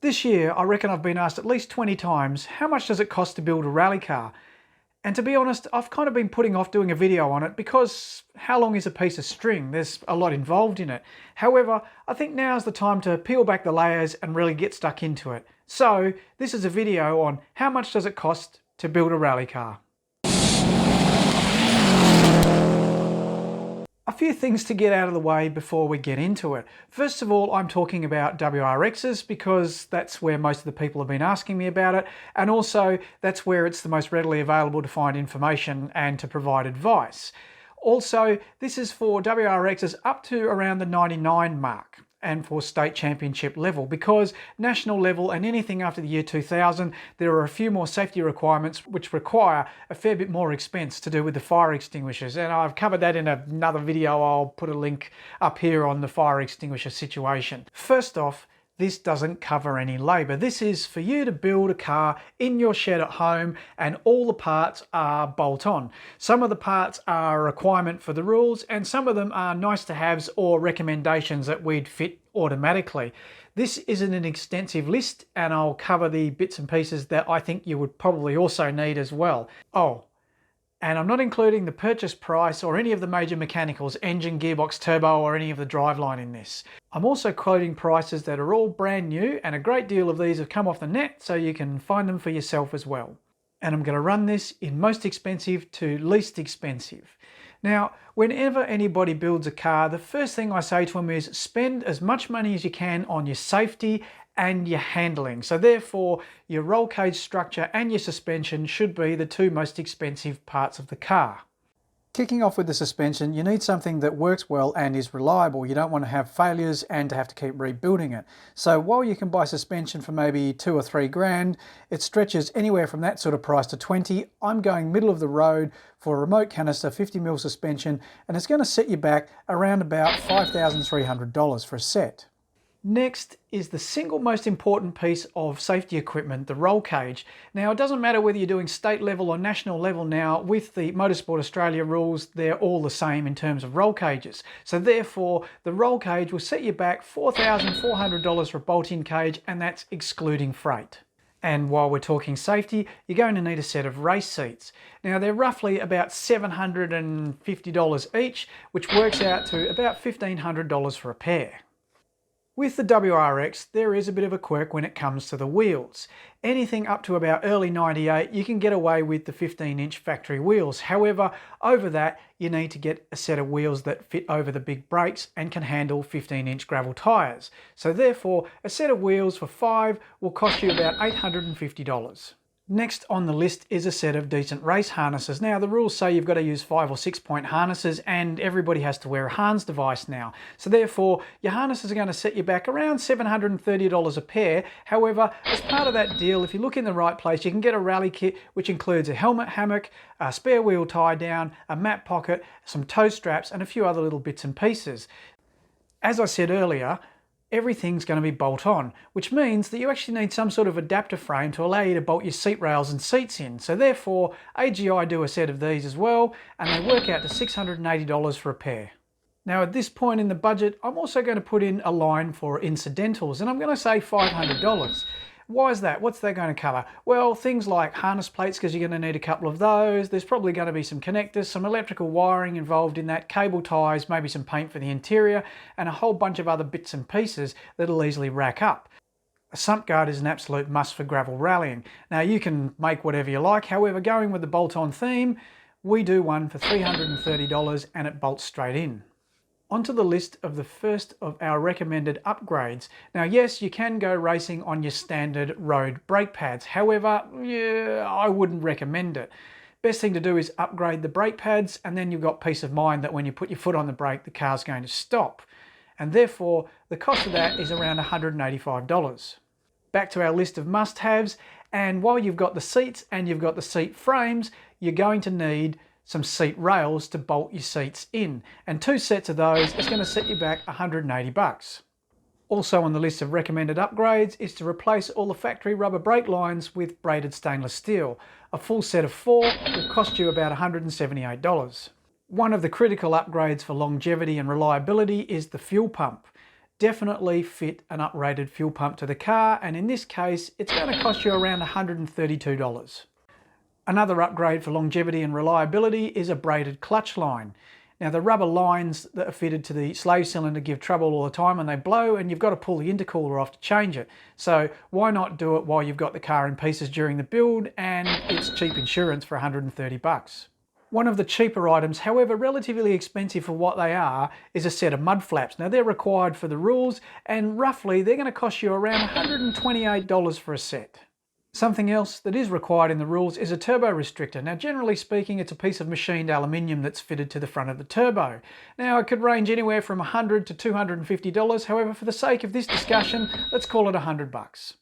This year, I reckon I've been asked at least 20 times, how much does it cost to build a rally car? And to be honest, I've kind of been putting off doing a video on it because how long is a piece of string? There's a lot involved in it. However, I think now's the time to peel back the layers and really get stuck into it. So this is a video on how much does it cost to build a rally car. A few things to get out of the way before we get into it. First of all, I'm talking about WRXs because that's where most of the people have been asking me about it, and also that's where it's the most readily available to find information and to provide advice. Also, this is for WRXs up to around the 99 mark and for state championship level, because national level and anything after the year 2000, there are a few more safety requirements which require a fair bit more expense to do with the fire extinguishers. And I've covered that in another video. I'll put a link up here on the fire extinguisher situation. First off, this doesn't cover any labour. This is for you to build a car in your shed at home and all the parts are bolt on. Some of the parts are a requirement for the rules and some of them are nice to haves or recommendations that we'd fit automatically. This isn't an extensive list and I'll cover the bits and pieces that I think you would probably also need as well. Oh, and I'm not including the purchase price or any of the major mechanicals, engine, gearbox, turbo, or any of the driveline in this. I'm also quoting prices that are all brand new, and a great deal of these have come off the net, so you can find them for yourself as well. And I'm going to run this in most expensive to least expensive. Now, whenever anybody builds a car, the first thing I say to them is spend as much money as you can on your safety and your handling. So therefore, your roll cage structure and your suspension should be the two most expensive parts of the car. Kicking off with the suspension, you need something that works well and is reliable. You don't want to have failures and to have to keep rebuilding it. So while you can buy suspension for maybe 2 or 3 grand, it stretches anywhere from that sort of price to 20. I'm going middle of the road for a remote canister 50mm suspension, and it's going to set you back around about $5,300 for a set. Next is the single most important piece of safety equipment, the roll cage. Now, it doesn't matter whether you're doing state level or national level now, with the Motorsport Australia rules, they're all the same in terms of roll cages. So therefore, the roll cage will set you back $4,400 for a bolt-in cage, and that's excluding freight. And while we're talking safety, you're going to need a set of race seats. Now, they're roughly about $750 each, which works out to about $1,500 for a pair. With the WRX, there is a bit of a quirk when it comes to the wheels. Anything up to about early 98, you can get away with the 15-inch factory wheels. However, over that, you need to get a set of wheels that fit over the big brakes and can handle 15-inch gravel tyres. So therefore, a set of wheels for 5 will cost you about $850. Next on the list is a set of decent race harnesses. Now, the rules say you've got to use 5 or 6 point harnesses, and everybody has to wear a harness device now. So therefore, your harnesses are going to set you back around $730 a pair. However, as part of that deal, if you look in the right place, you can get a rally kit which includes a helmet hammock, a spare wheel tie down, a mat pocket, some toe straps, and a few other little bits and pieces. As I said earlier, everything's going to be bolt on, which means that you actually need some sort of adapter frame to allow you to bolt your seat rails and seats in. So therefore, AGI do a set of these as well, and they work out to $680 for a pair. Now at this point in the budget, I'm also going to put in a line for incidentals, and I'm going to say $500. Why is that? What's that going to cover? Well, things like harness plates, because you're going to need a couple of those. There's probably going to be some connectors, some electrical wiring involved in that, cable ties, maybe some paint for the interior, and a whole bunch of other bits and pieces that'll easily rack up. A sump guard is an absolute must for gravel rallying. Now, you can make whatever you like. However, going with the bolt-on theme, we do one for $330 and it bolts straight in. Onto the list of the first of our recommended upgrades. Now, yes, you can go racing on your standard road brake pads. However, I wouldn't recommend it. Best thing to do is upgrade the brake pads, and then you've got peace of mind that when you put your foot on the brake, the car's going to stop. And therefore, the cost of that is around $185. Back to our list of must-haves, and while you've got the seats and you've got the seat frames, you're going to need some seat rails to bolt your seats in, and 2 sets of those is going to set you back $180. Also on the list of recommended upgrades is to replace all the factory rubber brake lines with braided stainless steel. A full set of 4 will cost you about $178. One of the critical upgrades for longevity and reliability is the fuel pump. definitely fit an uprated fuel pump to the car, and in this case it's going to cost you around $132. Another upgrade for longevity and reliability is a braided clutch line. Now the rubber lines that are fitted to the slave cylinder give trouble all the time and they blow, and you've got to pull the intercooler off to change it. So why not do it while you've got the car in pieces during the build, and it's cheap insurance for 130 bucks. One of the cheaper items, however relatively expensive for what they are, is a set of mud flaps. Now they're required for the rules, and roughly they're going to cost you around $128 for a set. Something else that is required in the rules is a turbo restrictor. Now generally speaking, it's a piece of machined aluminium that's fitted to the front of the turbo. Now it could range anywhere from $100 to $250, however for the sake of this discussion, let's call it 100 bucks.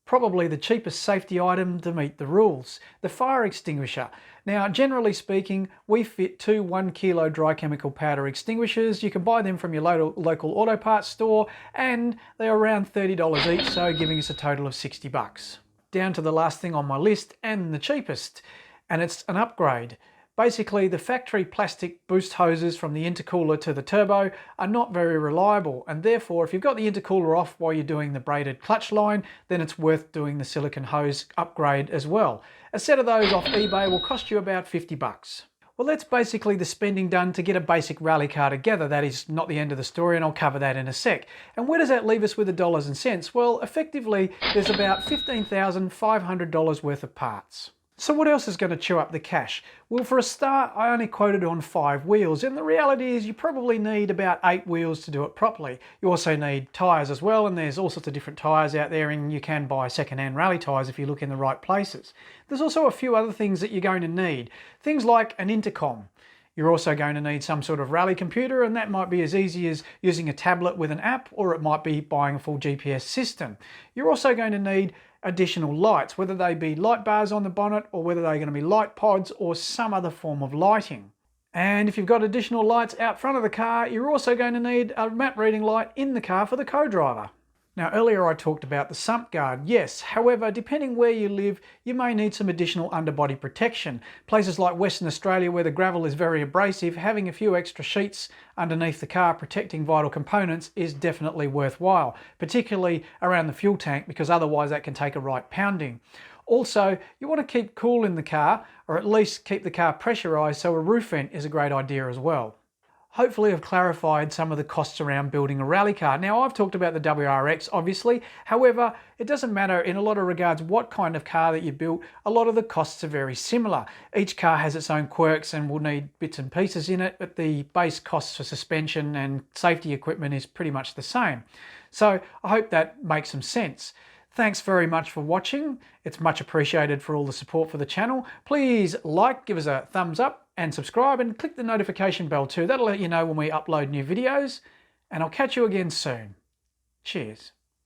Probably the cheapest safety item to meet the rules, the fire extinguisher. Now generally speaking, we fit two 1 kilo dry chemical powder extinguishers. You can buy them from your local auto parts store, and they're around $30 each, so giving us a total of 60 bucks. Down to the last thing on my list, and the cheapest, and it's an upgrade. Basically, the factory plastic boost hoses from the intercooler to the turbo are not very reliable, and therefore if you've got the intercooler off while you're doing the braided clutch line, then it's worth doing the silicone hose upgrade as well. A set of those off eBay will cost you about 50 bucks. Well, that's basically the spending done to get a basic rally car together. That is not the end of the story, and I'll cover that in a sec. And where does that leave us with the dollars and cents? Well, effectively, there's about $15,500 worth of parts. So what else is going to chew up the cash? Well, for a start, I only quoted on 5 wheels, and the reality is you probably need about 8 wheels to do it properly. You also need tyres as well, and there's all sorts of different tyres out there, and you can buy second-hand rally tyres if you look in the right places. There's also a few other things that you're going to need. Things like an intercom. You're also going to need some sort of rally computer, and that might be as easy as using a tablet with an app, or it might be buying a full GPS system. You're also going to need additional lights, whether they be light bars on the bonnet or whether they're going to be light pods or some other form of lighting. And if you've got additional lights out front of the car, you're also going to need a map reading light in the car for the co-driver. Now earlier I talked about the sump guard, yes, however depending where you live you may need some additional underbody protection. Places like Western Australia where the gravel is very abrasive, having a few extra sheets underneath the car protecting vital components is definitely worthwhile, particularly around the fuel tank, because otherwise that can take a right pounding. Also, you want to keep cool in the car, or at least keep the car pressurised, so a roof vent is a great idea as well. Hopefully I've clarified some of the costs around building a rally car. Now I've talked about the WRX obviously, however it doesn't matter in a lot of regards what kind of car that you built, a lot of the costs are very similar. Each car has its own quirks and will need bits and pieces in it, but the base costs for suspension and safety equipment is pretty much the same. So I hope that makes some sense. Thanks very much for watching. It's much appreciated for all the support for the channel. Please like, give us a thumbs up and subscribe, and click the notification bell too. That'll let you know when we upload new videos, and I'll catch you again soon. Cheers.